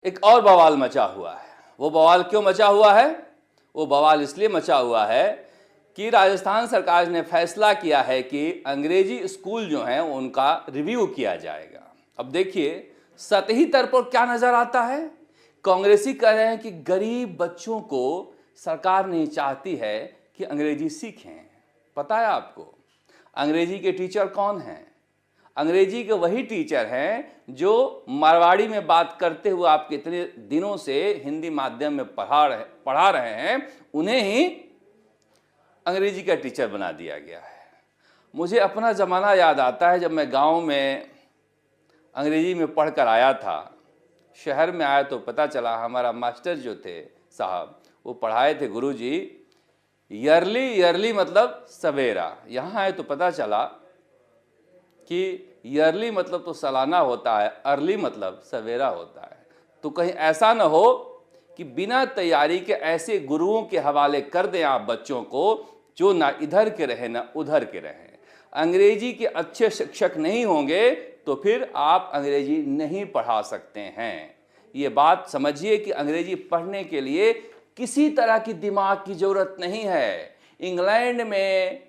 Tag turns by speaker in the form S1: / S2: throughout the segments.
S1: एक और बवाल मचा हुआ है। वो बवाल क्यों मचा हुआ है? वो बवाल इसलिए मचा हुआ है कि राजस्थान सरकार ने फैसला किया है कि अंग्रेजी स्कूल जो हैं उनका रिव्यू किया जाएगा। अब देखिए सतही तौर पर क्या नजर आता है। कांग्रेसी कह रहे हैं कि गरीब बच्चों को सरकार नहीं चाहती है कि अंग्रेजी सीखें। पता है आपको अंग्रेजी के टीचर कौन हैं? अंग्रेजी के वही टीचर हैं जो मारवाड़ी में बात करते हुए आप कितने दिनों से हिंदी माध्यम में पढ़ा रहे हैं, उन्हें ही अंग्रेजी का टीचर बना दिया गया है। मुझे अपना ज़माना याद आता है जब मैं गांव में अंग्रेजी में पढ़कर आया था। शहर में आया तो पता चला हमारा मास्टर जो थे साहब, वो पढ़ाए थे गुरुजी ईयरली मतलब सवेरा। यहाँ आए तो पता चला कि ईयरली मतलब तो सालाना होता है, अर्ली मतलब सवेरा होता है। तो कहीं ऐसा न हो कि बिना तैयारी के ऐसे गुरुओं के हवाले कर दें आप बच्चों को जो ना इधर के रहे ना उधर के रहे। अंग्रेजी के अच्छे शिक्षक नहीं होंगे तो फिर आप अंग्रेजी नहीं पढ़ा सकते हैं। ये बात समझिए कि अंग्रेजी पढ़ने के लिए किसी तरह की दिमाग की जरूरत नहीं है। इंग्लैंड में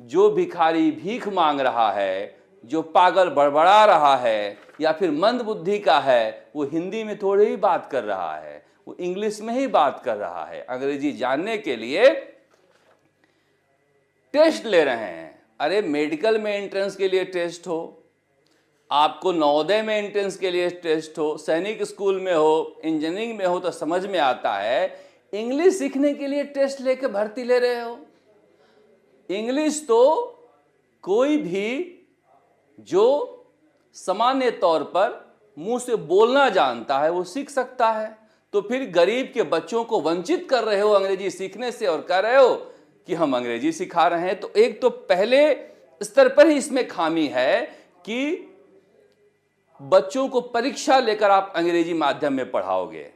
S1: जो भिखारी भीख मांग रहा है, जो पागल बड़बड़ा रहा है या फिर मंद बुद्धि का है, वो हिंदी में थोड़ी ही बात कर रहा है, वो इंग्लिश में ही बात कर रहा है। अंग्रेजी जानने के लिए टेस्ट ले रहे हैं। अरे मेडिकल में एंट्रेंस के लिए टेस्ट हो, आपको नवोदय में एंट्रेंस के लिए टेस्ट हो, सैनिक स्कूल में हो, इंजीनियरिंग में हो तो समझ में आता है। इंग्लिश सीखने के लिए टेस्ट लेके भर्ती ले रहे हो। इंग्लिश तो कोई भी जो सामान्य तौर पर मुंह से बोलना जानता है वो सीख सकता है। तो फिर गरीब के बच्चों को वंचित कर रहे हो अंग्रेजी सीखने से और कह रहे हो कि हम अंग्रेजी सिखा रहे हैं। तो एक तो पहले स्तर पर ही इसमें खामी है कि बच्चों को परीक्षा लेकर आप अंग्रेजी माध्यम में पढ़ाओगे।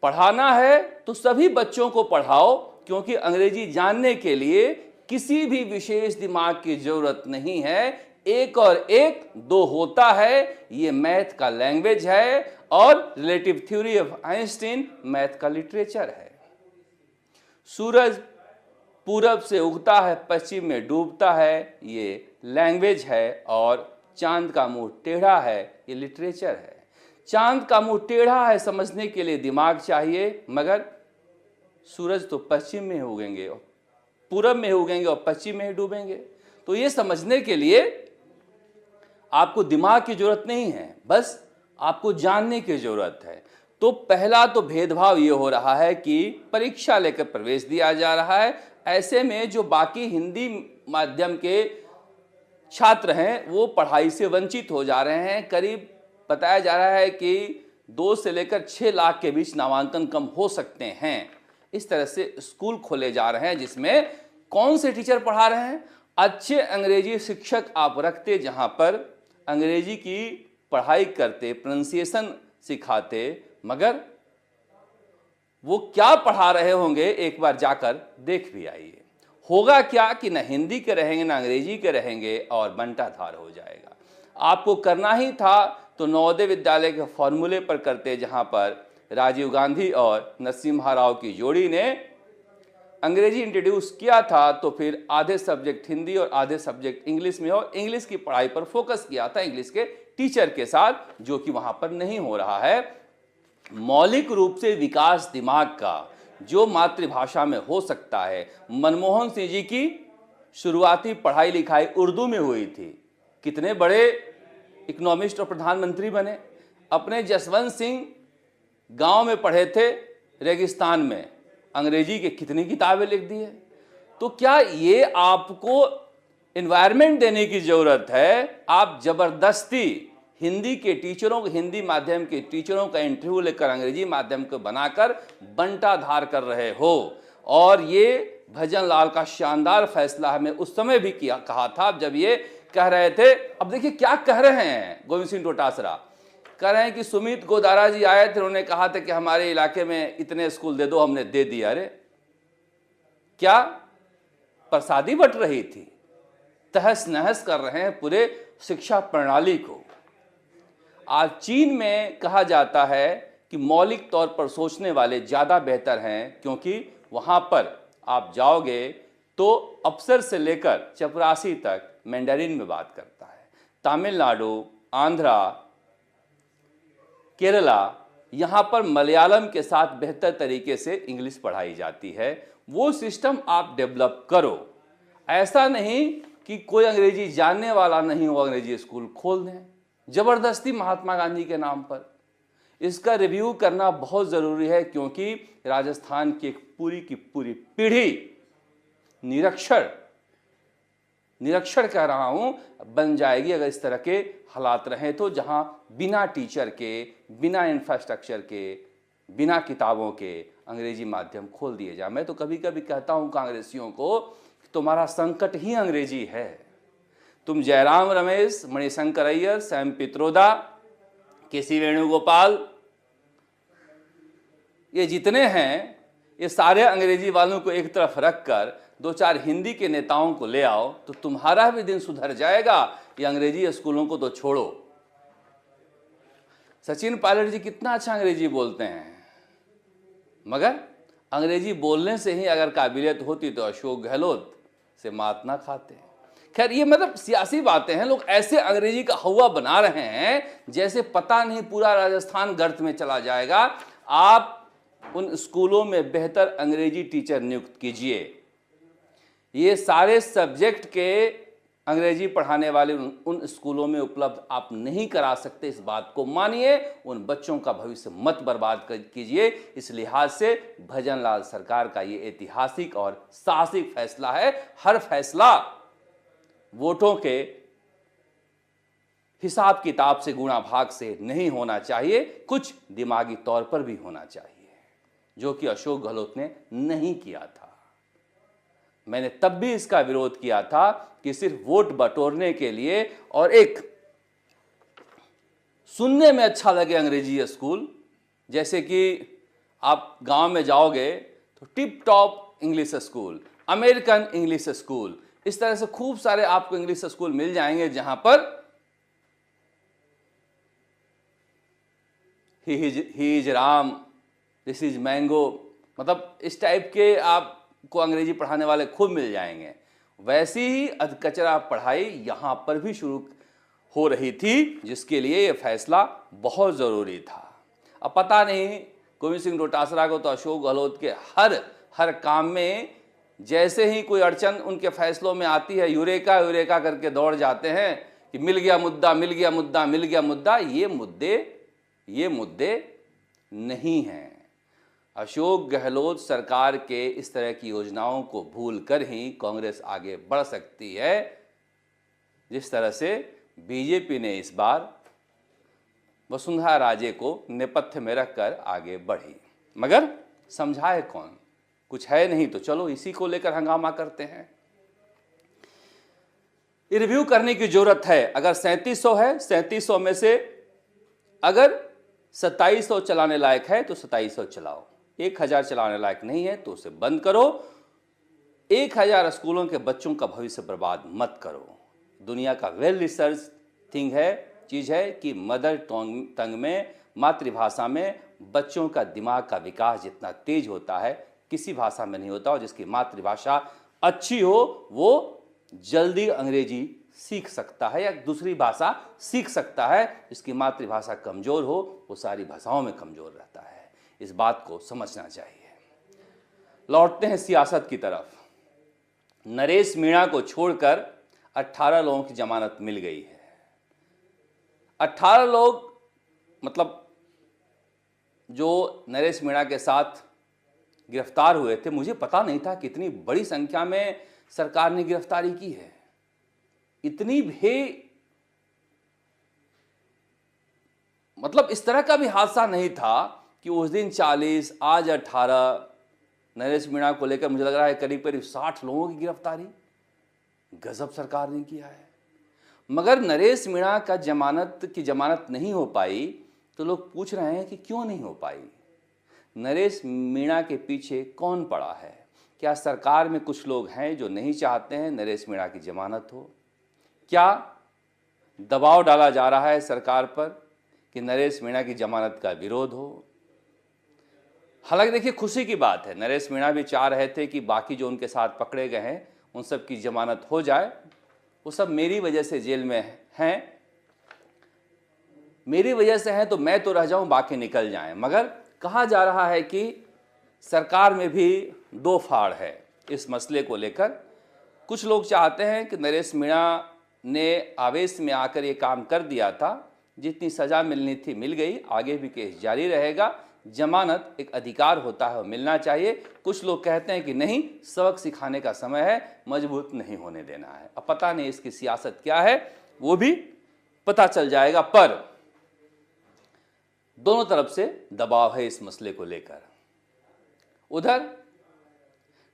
S1: पढ़ाना है तो सभी बच्चों को पढ़ाओ, क्योंकि अंग्रेजी जानने के लिए किसी भी विशेष दिमाग की जरूरत नहीं है। एक और एक दो होता है। ये मैथ का लैंग्वेज है और relative theory of Einstein math का लिटरेचर है। सूरज पूरब से उगता है पश्चिम में डूबता है, ये लैंग्वेज है। और चांद का मुंह टेढ़ा है, ये लिटरेचर है। चांद का मुंह टेढ़ा है समझने के लिए दिमाग चाहिए, मगर सूरज तो पश्चिम में उगेंगे, पूरब में उगेंगे और पश्चिम में ही डूबेंगे। तो ये समझने के लिए आपको दिमाग की जरूरत नहीं है, बस आपको जानने की जरूरत है। तो पहला तो भेदभाव ये हो रहा है कि परीक्षा लेकर प्रवेश दिया जा रहा है। ऐसे में जो बाकी हिंदी माध्यम के छात्र हैं वो पढ़ाई से वंचित हो जा रहे हैं। करीब बताया जा रहा है कि 2 से लेकर 6 लाख के बीच नामांकन कम हो सकते हैं। इस तरह से स्कूल खोले जा रहे हैं जिसमें कौन से टीचर पढ़ा रहे हैं? अच्छे अंग्रेजी शिक्षक आप रखते, जहां पर अंग्रेजी की पढ़ाई करते, प्रोनाउंसिएशन सिखाते, मगर वो क्या पढ़ा रहे होंगे एक बार जाकर देख भी आइए। होगा क्या कि ना हिंदी के रहेंगे ना अंग्रेजी के रहेंगे और बंटाधार हो जाएगा। आपको करना ही था तो नवोदय विद्यालय के फॉर्मूले पर करते, जहां पर राजीव गांधी और नरसिम्हा राव की जोड़ी ने अंग्रेजी इंट्रोड्यूस किया था। तो फिर आधे सब्जेक्ट हिंदी और आधे सब्जेक्ट इंग्लिश में, और इंग्लिश की पढ़ाई पर फोकस किया था इंग्लिश के टीचर के साथ, जो कि वहां पर नहीं हो रहा है। मौलिक रूप से विकास दिमाग का जो मातृभाषा में हो सकता है। मनमोहन सिंह जी की शुरुआती पढ़ाई लिखाई उर्दू में हुई थी, कितने बड़े इकोनॉमिस्ट और प्रधानमंत्री बने। अपने जसवंत सिंह गांव में पढ़े थे रेगिस्तान में, अंग्रेजी के कितनी किताबें लिख दी है। तो क्या ये आपको एनवायरनमेंट देने की जरूरत है? आप जबरदस्ती हिंदी के टीचरों को, हिंदी माध्यम के टीचरों का इंटरव्यू लेकर अंग्रेजी माध्यम को बनाकर बंटाधार कर रहे हो। और ये भजन लाल का शानदार फैसला हमें उस समय भी कहा था जब ये कह रहे थे। अब देखिए क्या कह रहे हैं गोविंद सिंह डोटासरा, कह रहे हैं कि सुमित गोदारा जी आए थे, उन्होंने कहा था कि हमारे इलाके में इतने स्कूल दे दो, हमने दे दिया। अरे क्या प्रसादी बट रही थी? तहस नहस कर रहे हैं पूरे शिक्षा प्रणाली को। आज चीन में कहा जाता है कि मौलिक तौर पर सोचने वाले ज़्यादा बेहतर हैं, क्योंकि वहाँ पर आप जाओगे तो अफसर से लेकर चपरासी तक मैंडरिन में बात करता है। तमिलनाडु, आंध्रा, केरला, यहाँ पर मलयालम के साथ बेहतर तरीके से इंग्लिश पढ़ाई जाती है। वो सिस्टम आप डेवलप करो। ऐसा नहीं कि कोई अंग्रेजी जानने वाला नहीं हो अंग्रेजी स्कूल खोल दें जबरदस्ती महात्मा गांधी के नाम पर। इसका रिव्यू करना बहुत ज़रूरी है, क्योंकि राजस्थान की एक पूरी की पूरी पीढ़ी निरक्षर कह रहा हूं, बन जाएगी अगर इस तरह के हालात रहें तो, जहां बिना टीचर के, बिना इंफ्रास्ट्रक्चर के, बिना किताबों के अंग्रेजी माध्यम खोल दिए जाए। मैं तो कभी कभी कहता हूं कांग्रेसियों को, तुम्हारा संकट ही अंग्रेजी है। तुम जयराम रमेश, मणिशंकर अय्यर, सैम पित्रोदा, केसी वेणुगोपाल, ये जितने हैं, ये सारे अंग्रेजी वालों को एक तरफ रखकर दो चार हिंदी के नेताओं को ले आओ तो तुम्हारा भी दिन सुधर जाएगा। ये अंग्रेजी स्कूलों को तो छोड़ो। सचिन पायलट जी कितना अच्छा अंग्रेजी बोलते हैं, मगर अंग्रेजी बोलने से ही अगर काबिलियत होती तो अशोक गहलोत से मात ना खाते। खैर, ये मतलब सियासी बातें हैं। लोग ऐसे अंग्रेजी का हवा बना रहे हैं जैसे पता नहीं पूरा राजस्थान गर्त में चला जाएगा। आप उन स्कूलों में बेहतर अंग्रेजी टीचर नियुक्त कीजिए। ये सारे सब्जेक्ट के अंग्रेजी पढ़ाने वाले उन स्कूलों में उपलब्ध आप नहीं करा सकते, इस बात को मानिए। उन बच्चों का भविष्य मत बर्बाद कीजिए। इस लिहाज से भजनलाल सरकार का ये ऐतिहासिक और साहसिक फैसला है। हर फैसला वोटों के हिसाब किताब से, गुणा भाग से नहीं होना चाहिए, कुछ दिमागी तौर पर भी होना चाहिए, जो कि अशोक गहलोत ने नहीं किया था। मैंने तब भी इसका विरोध किया था कि सिर्फ वोट बटोरने के लिए और एक सुनने में अच्छा लगे अंग्रेजी स्कूल, जैसे कि आप गांव में जाओगे तो tip top English school, American English school, इस तरह से खूब सारे आपको इंग्लिश स्कूल मिल जाएंगे जहां पर he is Ram, this is mango, मतलब इस टाइप के आपको अंग्रेजी पढ़ाने वाले खूब मिल जाएंगे। वैसी ही अधकचरा पढ़ाई यहाँ पर भी शुरू हो रही थी, जिसके लिए ये फैसला बहुत ज़रूरी था। अब पता नहीं गोविंद सिंह डोटासरा को तो अशोक गहलोत के हर काम में जैसे ही कोई अड़चन उनके फैसलों में आती है, यूरेका यूरेका करके दौड़ जाते हैं कि मिल गया मुद्दा, मिल गया मुद्दा, मिल गया मुद्दा। ये मुद्दे नहीं हैं। अशोक गहलोत सरकार के इस तरह की योजनाओं को भूलकर ही कांग्रेस आगे बढ़ सकती है, जिस तरह से बीजेपी ने इस बार वसुंधरा राजे को नेपथ्य में रखकर आगे बढ़ी। मगर समझाए कौन? कुछ है नहीं तो चलो इसी को लेकर हंगामा करते हैं। ये रिव्यू करने की जरूरत है। अगर 3700 है, 3700 में से अगर 2700 चलाने लायक है तो 2700 चलाओ। 1000 चलाने लायक नहीं है तो उसे बंद करो। 1000 स्कूलों के बच्चों का भविष्य बर्बाद मत करो। दुनिया का वेल रिसर्च चीज है कि मदर टंग में, मातृभाषा में बच्चों का दिमाग का विकास जितना तेज होता है किसी भाषा में नहीं होता। और जिसकी मातृभाषा अच्छी हो वो जल्दी अंग्रेजी सीख सकता है या दूसरी भाषा सीख सकता है। जिसकी मातृभाषा कमजोर हो वो सारी भाषाओं में कमजोर रहता है। इस बात को समझना चाहिए। लौटते हैं सियासत की तरफ। नरेश मीणा को छोड़कर 18 लोगों की जमानत मिल गई है। 18 लोग, मतलब जो नरेश मीणा के साथ गिरफ्तार हुए थे, मुझे पता नहीं था कितनी बड़ी संख्या में सरकार ने गिरफ्तारी की है। इतनी भी, मतलब इस तरह का भी हादसा नहीं था कि उस दिन 40, आज 18। नरेश मीणा को लेकर मुझे लग रहा है करीब करीब 60 लोगों की गिरफ्तारी। गजब सरकार ने किया है। मगर नरेश मीणा का जमानत नहीं हो पाई तो लोग पूछ रहे हैं कि क्यों नहीं हो पाई। नरेश मीणा के पीछे कौन पड़ा है? क्या सरकार में कुछ लोग हैं जो नहीं चाहते हैं नरेश मीणा की जमानत हो? क्या दबाव डाला जा रहा है सरकार पर कि नरेश मीणा की जमानत का विरोध हो। हालांकि देखिए खुशी की बात है, नरेश मीणा भी चाह रहे थे कि बाकी जो उनके साथ पकड़े गए हैं उन सब की जमानत हो जाए। वो सब मेरी वजह से जेल में हैं, मेरी वजह से हैं तो मैं तो रह जाऊं, बाकी निकल जाएं। मगर कहा जा रहा है कि सरकार में भी दो फाड़ है इस मसले को लेकर। कुछ लोग चाहते हैं कि नरेश मीणा ने आवेश में आकर ये काम कर दिया था, जितनी सज़ा मिलनी थी मिल गई, आगे भी केस जारी रहेगा, जमानत एक अधिकार होता है, मिलना चाहिए। कुछ लोग कहते हैं कि नहीं, सबक सिखाने का समय है, मजबूत नहीं होने देना है। अब पता नहीं इसकी सियासत क्या है, वो भी पता चल जाएगा। पर दोनों तरफ से दबाव है इस मसले को लेकर। उधर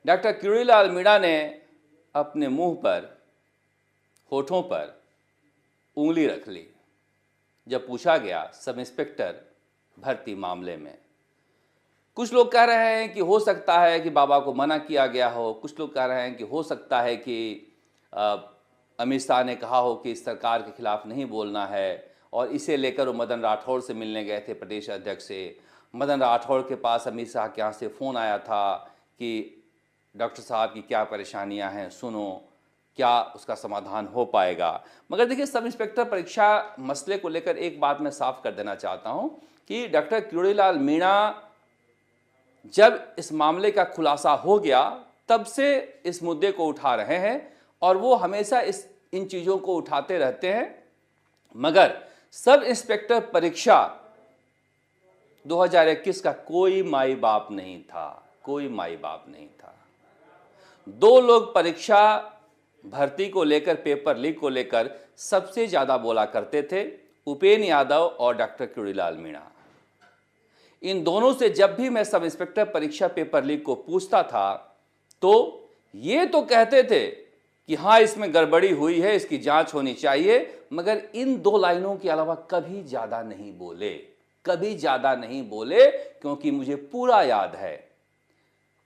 S1: डॉक्टर किरोड़ीलाल मीणा ने अपने मुंह पर, होठों पर उंगली रख ली जब पूछा गया सब इंस्पेक्टर भर्ती मामले में। कुछ लोग कह रहे हैं कि हो सकता है कि बाबा को मना किया गया हो, कुछ लोग कह रहे हैं कि हो सकता है कि अमित शाह ने कहा हो कि इस सरकार के खिलाफ नहीं बोलना है, और इसे लेकर वो मदन राठौड़ से मिलने गए थे, प्रदेश अध्यक्ष से। मदन राठौड़ के पास अमित शाह के यहाँ से फ़ोन आया था कि डॉक्टर साहब की क्या परेशानियां हैं, सुनो, क्या उसका समाधान हो पाएगा। मगर देखिए, सब इंस्पेक्टर परीक्षा मसले को लेकर एक बात मैं साफ कर देना चाहता हूं कि डॉक्टर किरोड़ीलाल मीणा जब इस मामले का खुलासा हो गया तब से इस मुद्दे को उठा रहे हैं, और वो हमेशा इन चीज़ों को उठाते रहते हैं। मगर सब इंस्पेक्टर परीक्षा 2021 का कोई माई बाप नहीं था, कोई माई बाप नहीं था। दो लोग परीक्षा भर्ती को लेकर, पेपर लीक को लेकर सबसे ज्यादा बोला करते थे, उपेंद्र यादव और डॉक्टर किरोड़ीलाल मीणा। इन दोनों से जब भी मैं सब इंस्पेक्टर परीक्षा पेपर लीक को पूछता था तो ये तो कहते थे कि हाँ, इसमें गड़बड़ी हुई है, इसकी जांच होनी चाहिए, मगर इन दो लाइनों के अलावा कभी ज्यादा नहीं बोले, कभी ज्यादा नहीं बोले, क्योंकि मुझे पूरा याद है।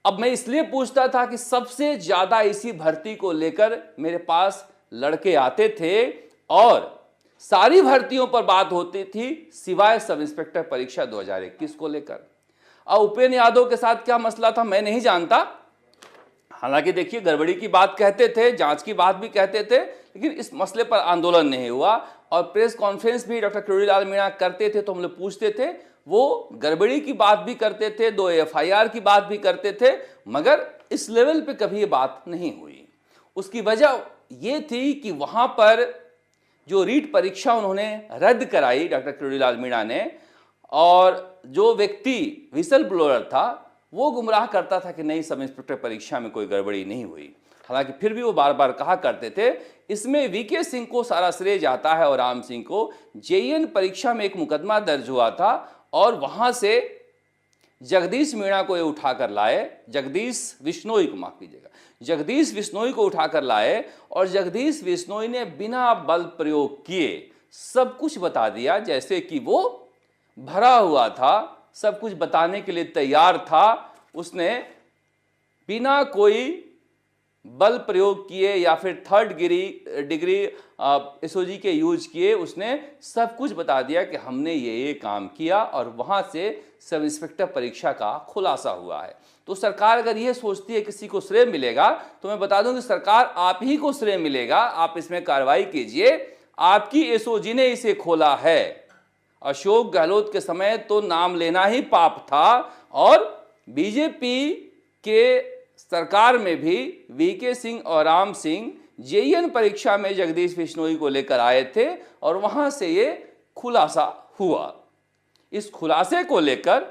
S1: अब मैं इसलिए पूछता था कि सबसे ज्यादा इसी भर्ती को लेकर मेरे पास लड़के आते थे और सारी भर्तियों पर बात होती थी सिवाय सब इंस्पेक्टर परीक्षा 2021 को लेकर। अब उपेंद्र यादव के साथ क्या मसला था मैं नहीं जानता। हालांकि देखिए, गड़बड़ी की बात कहते थे, जांच की बात भी कहते थे, लेकिन इस मसले पर आंदोलन नहीं हुआ। और प्रेस कॉन्फ्रेंस भी डॉक्टर किरोड़ीलाल मीणा करते थे तो हम लोग पूछते थे, वो गड़बड़ी की बात भी करते थे, 2 FIR की बात भी करते थे, मगर इस लेवल पे कभी ये बात नहीं हुई। उसकी वजह ये थी कि वहां पर जो रीट परीक्षा उन्होंने रद्द कराई डॉक्टर किरोड़ीलाल मीणा ने, और जो व्यक्ति विसल ब्लोअर था वो गुमराह करता था कि नहीं, सब इंस्पेक्टर परीक्षा में कोई गड़बड़ी नहीं हुई। हालांकि फिर भी वो बार बार कहा करते थे, इसमें VK सिंह को सारा श्रेय जाता है और राम सिंह को। JEN परीक्षा में एक मुकदमा दर्ज हुआ था और वहां से जगदीश मीणा को ये उठाकर लाए, जगदीश बिश्नोई को, माफ कीजिएगा, जगदीश बिश्नोई को उठाकर लाए, और जगदीश बिश्नोई ने बिना बल प्रयोग किए सब कुछ बता दिया, जैसे कि वो भरा हुआ था, सब कुछ बताने के लिए तैयार था। उसने बिना कोई बल प्रयोग किए या फिर थर्ड डिग्री SOG के यूज किए उसने सब कुछ बता दिया कि हमने ये काम किया, और वहां से सब इंस्पेक्टर परीक्षा का खुलासा हुआ है। तो सरकार अगर ये सोचती है किसी को श्रेय मिलेगा, तो मैं बता दूं कि सरकार आप ही को श्रेय मिलेगा। आप इसमें कार्रवाई कीजिए, आपकी SOG ने इसे खोला है। अशोक गहलोत के समय तो नाम लेना ही पाप था, और बीजेपी के सरकार में भी VK सिंह और राम सिंह JEN परीक्षा में जगदीश बिश्नोई को लेकर आए थे, और वहां से ये खुलासा हुआ। इस खुलासे को लेकर,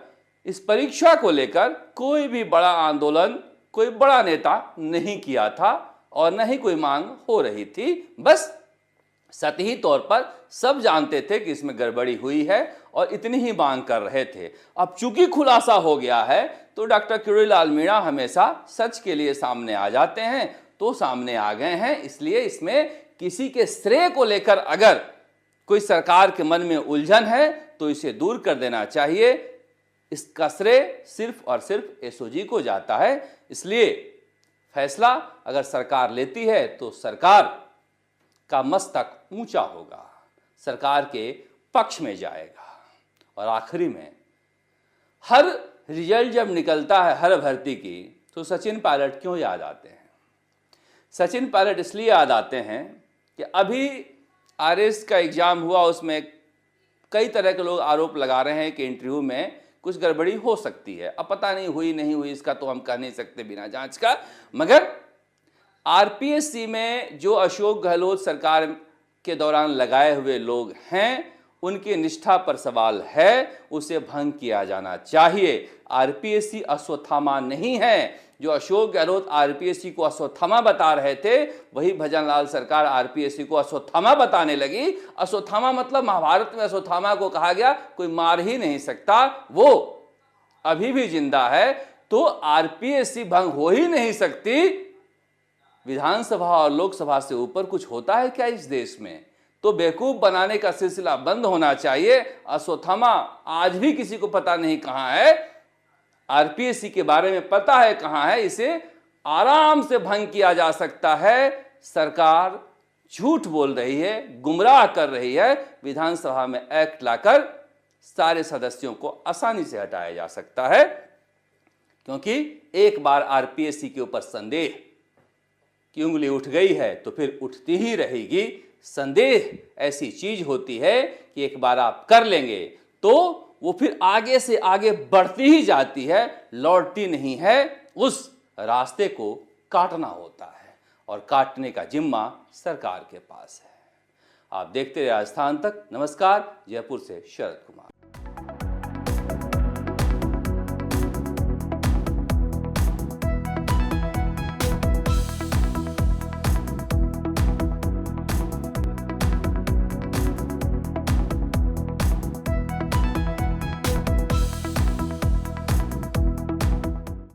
S1: इस परीक्षा को लेकर कोई भी बड़ा आंदोलन कोई बड़ा नेता नहीं किया था, और न ही कोई मांग हो रही थी। बस सतही तौर पर सब जानते थे कि इसमें गड़बड़ी हुई है और इतनी ही मांग कर रहे थे। अब चूंकि खुलासा हो गया है तो डॉक्टर किरोड़ीलाल मीणा हमेशा सच के लिए सामने आ जाते हैं, तो सामने आ गए हैं। इसलिए इसमें किसी के श्रेय को लेकर अगर कोई सरकार के मन में उलझन है तो इसे दूर कर देना चाहिए। इसका श्रेय सिर्फ और सिर्फ SOG को जाता है। इसलिए फैसला अगर सरकार लेती है तो सरकार का मस्तक ऊंचा होगा, सरकार के पक्ष में जाएगा। और आखिरी में हर रिजल्ट जब निकलता है हर भर्ती की तो सचिन पायलट क्यों याद आते हैं? सचिन पायलट इसलिए याद आते हैं कि अभी आरएस का एग्जाम हुआ, उसमें कई तरह के लोग आरोप लगा रहे हैं कि इंटरव्यू में कुछ गड़बड़ी हो सकती है। अब पता नहीं हुई नहीं हुई इसका तो हम कह नहीं सकते बिना जांच का, मगर आरपीएससी में जो अशोक गहलोत सरकार के दौरान लगाए हुए लोग हैं उनकी निष्ठा पर सवाल है, उसे भंग किया जाना चाहिए। आरपीएससी अश्वत्थामा नहीं है। जो अशोक गहलोत आरपीएससी को अश्वत्थामा बता रहे थे वही भजनलाल सरकार आरपीएससी को अश्वत्थामा बताने लगी। अश्वत्थामा मतलब महाभारत में अश्वत्थामा को कहा गया कोई मार ही नहीं सकता, वो अभी भी जिंदा है, तो आरपीएससी भंग हो ही नहीं सकती। विधानसभा और लोकसभा से ऊपर कुछ होता है क्या इस देश में? तो बेवकूफ बनाने का सिलसिला बंद होना चाहिए। अश्वत्थामा आज भी किसी को पता नहीं कहां है, आरपीएससी के बारे में पता है कहां है, इसे आराम से भंग किया जा सकता है। सरकार झूठ बोल रही है, गुमराह कर रही है। विधानसभा में एक्ट लाकर सारे सदस्यों को आसानी से हटाया जा सकता है, क्योंकि एक बार आरपीएससी के ऊपर संदेह की उंगली उठ गई है तो फिर उठती ही रहेगी। संदेह ऐसी चीज होती है कि एक बार आप कर लेंगे तो वो फिर आगे से आगे बढ़ती ही जाती है, लौटती नहीं है। उस रास्ते को काटना होता है और काटने का जिम्मा सरकार के पास है। आप देखते रहे राजस्थान तक। नमस्कार, जयपुर से शरद कुमार।